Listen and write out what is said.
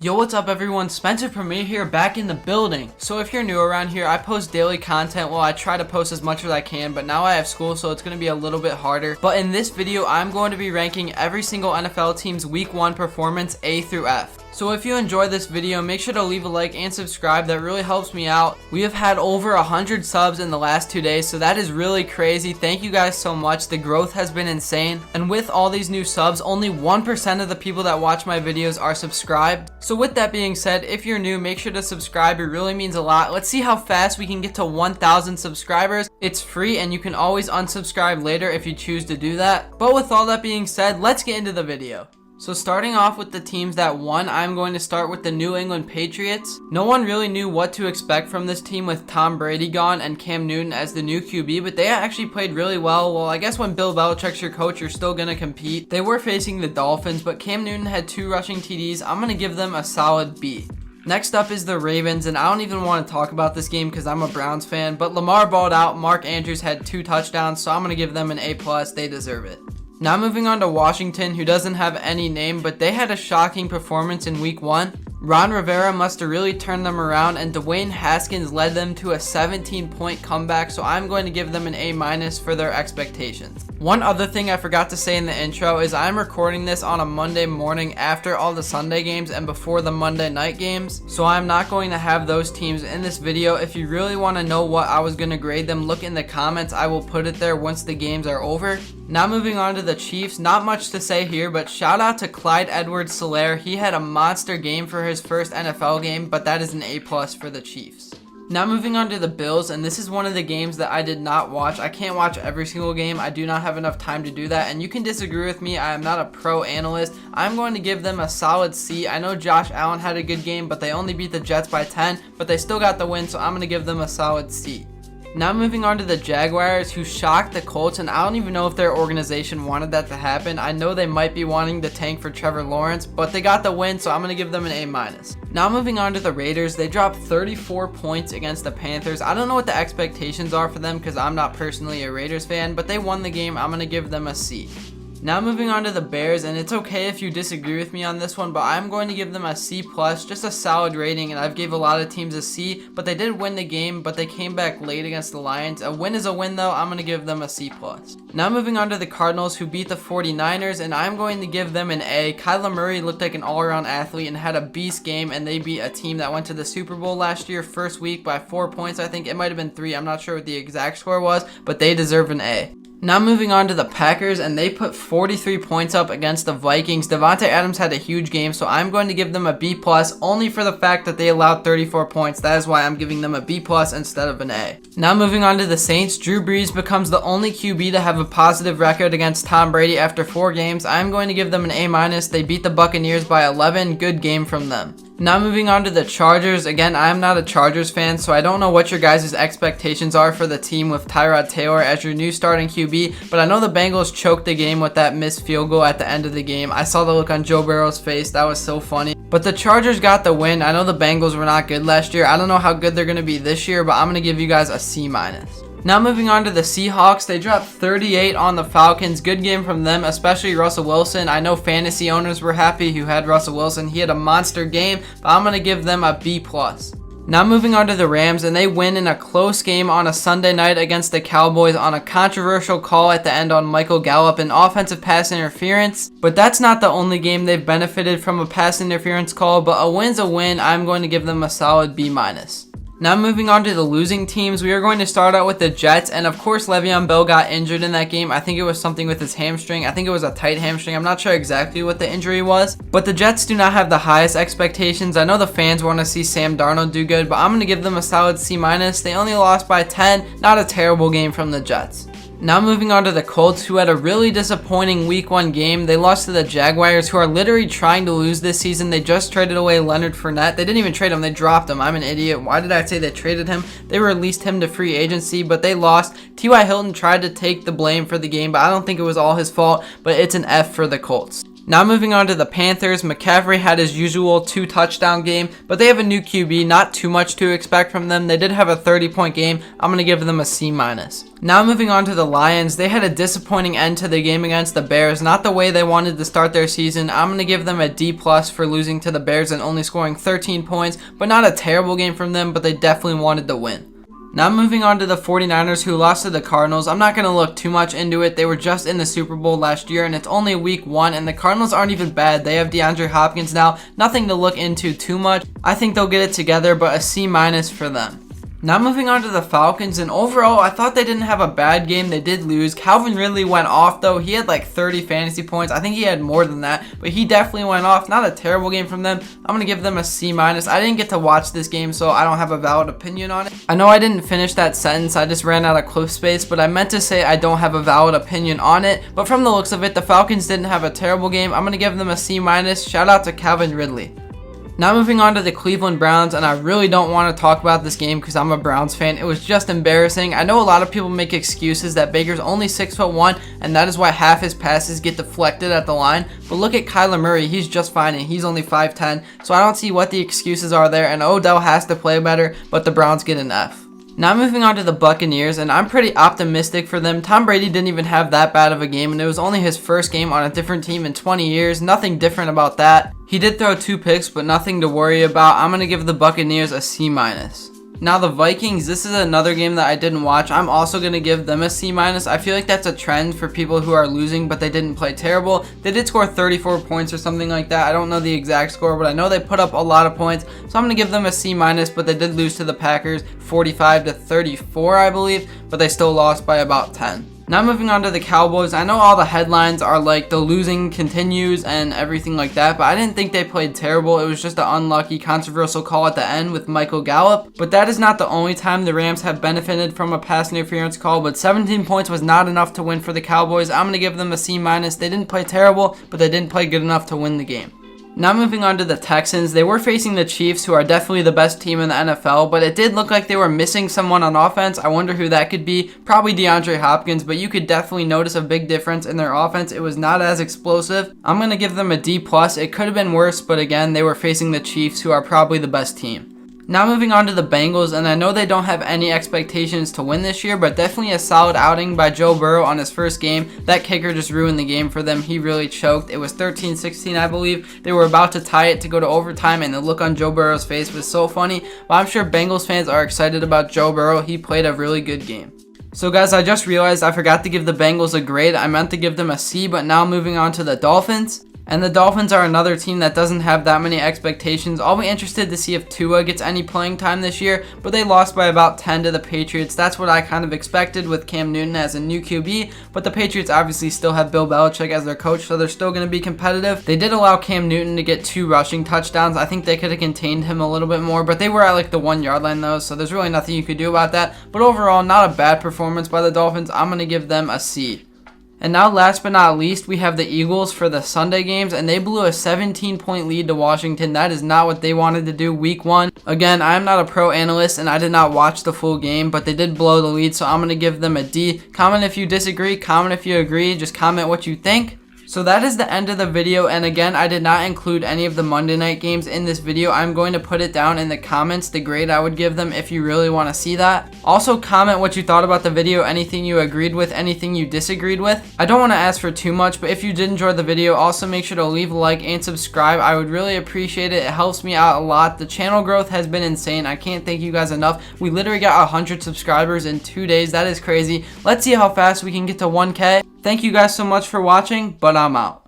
Yo, what's up everyone? SpencerPremier here, back in the building. So if you're new around here, I post daily content. Well, I try to post as much as I can, but now I have school, so it's going to be a little bit harder. But in this video, I'm going to be ranking every single NFL team's Week 1 performance A through F. So if you enjoyed this video, make sure to leave a like and subscribe. That really helps me out. We have had over 100 subs in the last 2 days, so that is really crazy. Thank you guys so much. The growth has been insane. And with all these new subs, only 1% of the people that watch my videos are subscribed. So with that being said, if you're new, make sure to subscribe. It really means a lot. Let's see how fast we can get to 1,000 subscribers. It's free and you can always unsubscribe later if you choose to do that. But with all that being said, let's get into the video. So starting off with the teams that won, I'm going to start with the New England Patriots. No one really knew what to expect from this team with Tom Brady gone and Cam Newton as the new QB, but they actually played really well. Well, I guess when Bill Belichick's your coach, you're still going to compete. They were facing the Dolphins, but Cam Newton had 2 rushing TDs. I'm going to give them a solid B. Next up is the Ravens, and I don't even want to talk about this game because I'm a Browns fan, but Lamar balled out. Mark Andrews had 2 touchdowns, so I'm going to give them an A+. They deserve it. Now moving on to Washington, who doesn't have any name, but they had a shocking performance in Week 1. Ron Rivera must have really turned them around, and Dwayne Haskins led them to a 17-point comeback, so I'm going to give them an A- for their expectations. One other thing I forgot to say in the intro is I'm recording this on a Monday morning after all the Sunday games and before the Monday night games, so I'm not going to have those teams in this video. If you really want to know what I was going to grade them, look in the comments. I will put it there once the games are over. Now moving on to the Chiefs, not much to say here, but shout out to Clyde Edwards-Helaire. He had a monster game for his first NFL game, but that is an A+ for the Chiefs. Now moving on to the Bills, and this is one of the games that I did not watch. I can't watch every single game. I do not have enough time to do that, and you can disagree with me. I am not a pro analyst. I'm going to give them a solid C. I know Josh Allen had a good game, but they only beat the Jets by 10, but they still got the win, so I'm going to give them a solid C. Now moving on to the Jaguars, who shocked the Colts, and I don't even know if their organization wanted that to happen. I know they might be wanting to tank for Trevor Lawrence, but they got the win, so I'm going to give them an A-. Now moving on to the Raiders, they dropped 34 points against the Panthers. I don't know what the expectations are for them because I'm not personally a Raiders fan, but they won the game. I'm going to give them a C. Now moving on to the Bears, and it's okay if you disagree with me on this one, but I'm going to give them a C+, just a solid rating, and I've gave a lot of teams a C, but they did win the game, but they came back late against the Lions. A win is a win though. I'm going to give them a C+. Now moving on to the Cardinals, who beat the 49ers, and I'm going to give them an A. Kyler Murray looked like an all-around athlete and had a beast game, and they beat a team that went to the Super Bowl last year, first week, by 4 points. I think it might have been 3. I'm not sure what the exact score was, but they deserve an A. Now moving on to the Packers, and they put 43 points up against the Vikings. Devontae Adams had a huge game, so I'm going to give them a B+, only for the fact that they allowed 34 points. That is why I'm giving them a B+ instead of an A. Now moving on to the Saints, Drew Brees becomes the only QB to have a positive record against Tom Brady after 4 games. I'm going to give them an A-. They beat the Buccaneers by 11. Good game from them. Now moving on to the Chargers. Again, I'm not a Chargers fan, so I don't know what your guys' expectations are for the team with Tyrod Taylor as your new starting QB, but I know the Bengals choked the game with that missed field goal at the end of the game. I saw the look on Joe Burrow's face. That was so funny. But the Chargers got the win. I know the Bengals were not good last year. I don't know how good they're going to be this year, but I'm going to give you guys a C-. Now moving on to the Seahawks, they dropped 38 on the Falcons. Good game from them, especially Russell Wilson. I know fantasy owners were happy who had Russell Wilson. He had a monster game, but I'm going to give them a B+. Now moving on to the Rams, and they win in a close game on a Sunday night against the Cowboys on a controversial call at the end on Michael Gallup, an offensive pass interference. But that's not the only game they've benefited from a pass interference call, but a win's a win. I'm going to give them a solid B-. Now moving on to the losing teams, we are going to start out with the Jets, and of course Le'Veon Bell got injured in that game. I think it was something with his hamstring. I think it was a tight hamstring. I'm not sure exactly what the injury was, but the Jets do not have the highest expectations. I know the fans want to see Sam Darnold do good, but I'm going to give them a solid C-. They only lost by 10. Not a terrible game from the Jets. Now moving on to the Colts, who had a really disappointing Week 1 game. They lost to the Jaguars, who are literally trying to lose this season. They just traded away Leonard Fournette. They didn't even trade him. They dropped him. I'm an idiot. Why did I say they traded him? They released him to free agency, but they lost. T.Y. Hilton tried to take the blame for the game, but I don't think it was all his fault, but it's an F for the Colts. Now moving on to the Panthers, McCaffrey had his usual 2-touchdown game, but they have a new QB, not too much to expect from them. They did have a 30-point game. I'm going to give them a C-. Now moving on to the Lions, they had a disappointing end to the game against the Bears, not the way they wanted to start their season. I'm going to give them a D+ for losing to the Bears and only scoring 13 points, but not a terrible game from them, but they definitely wanted to win. Now moving on to the 49ers, who lost to the Cardinals. I'm not going to look too much into it. They were just in the Super Bowl last year, and it's only week 1, and the Cardinals aren't even bad. They have DeAndre Hopkins now. Nothing to look into too much. I think they'll get it together, but a C- for them. Now moving on to the Falcons, and overall, I thought they didn't have a bad game. They did lose. Calvin Ridley went off, though. He had like 30 fantasy points. I think he had more than that, but he definitely went off. Not a terrible game from them. I'm going to give them a C-. I didn't get to watch this game, so I don't have a valid opinion on it. I know I didn't finish that sentence. I just ran out of clip space, but I meant to say I don't have a valid opinion on it. But from the looks of it, the Falcons didn't have a terrible game. I'm going to give them a C-. Shout out to Calvin Ridley. Now moving on to the Cleveland Browns, and I really don't want to talk about this game because I'm a Browns fan. It was just embarrassing. I know a lot of people make excuses that Baker's only 6'1", and that is why half his passes get deflected at the line. But look at Kyler Murray. He's just fine, and he's only 5'10", so I don't see what the excuses are there, and Odell has to play better, but the Browns get an F. Now moving on to the Buccaneers, and I'm pretty optimistic for them. Tom Brady didn't even have that bad of a game, and it was only his first game on a different team in 20 years. Nothing different about that. He did throw 2 picks, but nothing to worry about. I'm going to give the Buccaneers a C-. Now the Vikings, this is another game that I didn't watch. I'm also going to give them a C-. I feel like that's a trend for people who are losing, but they didn't play terrible. They did score 34 points or something like that. I don't know the exact score, but I know they put up a lot of points. So I'm going to give them a C-, but they did lose to the Packers 45-34, I believe, but they still lost by about 10. Now moving on to the Cowboys, I know all the headlines are like the losing continues and everything like that, but I didn't think they played terrible. It was just an unlucky, controversial call at the end with Michael Gallup. But that is not the only time the Rams have benefited from a pass interference call, but 17 points was not enough to win for the Cowboys. I'm going to give them a C-. They didn't play terrible, but they didn't play good enough to win the game. Now moving on to the Texans, they were facing the Chiefs, who are definitely the best team in the NFL, but it did look like they were missing someone on offense. I wonder who that could be. Probably DeAndre Hopkins, but you could definitely notice a big difference in their offense. It was not as explosive. I'm going to give them a D+. It could have been worse, but again, they were facing the Chiefs, who are probably the best team. Now moving on to the Bengals, and I know they don't have any expectations to win this year, but definitely a solid outing by Joe Burrow on his first game. That kicker just ruined the game for them. He really choked. It was 13-16, I believe. They were about to tie it to go to overtime, and the look on Joe Burrow's face was so funny. But I'm sure Bengals fans are excited about Joe Burrow. He played a really good game. So guys, I just realized I forgot to give the Bengals a grade. I meant to give them a C, but now moving on to the Dolphins. And the Dolphins are another team that doesn't have that many expectations. I'll be interested to see if Tua gets any playing time this year, but they lost by about 10 to the Patriots. That's what I kind of expected with Cam Newton as a new QB, but the Patriots obviously still have Bill Belichick as their coach, so they're still going to be competitive. They did allow Cam Newton to get 2 rushing touchdowns. I think they could have contained him a little bit more, but they were at like the 1-yard line though, so there's really nothing you could do about that. But overall, not a bad performance by the Dolphins. I'm going to give them a C. And now last but not least, we have the Eagles for the Sunday games, and they blew a 17-point lead to Washington. That is not what they wanted to do week 1. Again, I'm not a pro analyst, and I did not watch the full game, but they did blow the lead, so I'm going to give them a D. Comment if you disagree, comment if you agree, just comment what you think. So that is the end of the video, and again, I did not include any of the Monday night games in this video. I'm going to put it down in the comments, the grade I would give them if you really want to see that. Also, comment what you thought about the video, anything you agreed with, anything you disagreed with. I don't want to ask for too much, but if you did enjoy the video, also make sure to leave a like and subscribe. I would really appreciate it. It helps me out a lot. The channel growth has been insane. I can't thank you guys enough. We literally got 100 subscribers in 2 days. That is crazy. Let's see how fast we can get to 1K. Thank you guys so much for watching, but I'm out.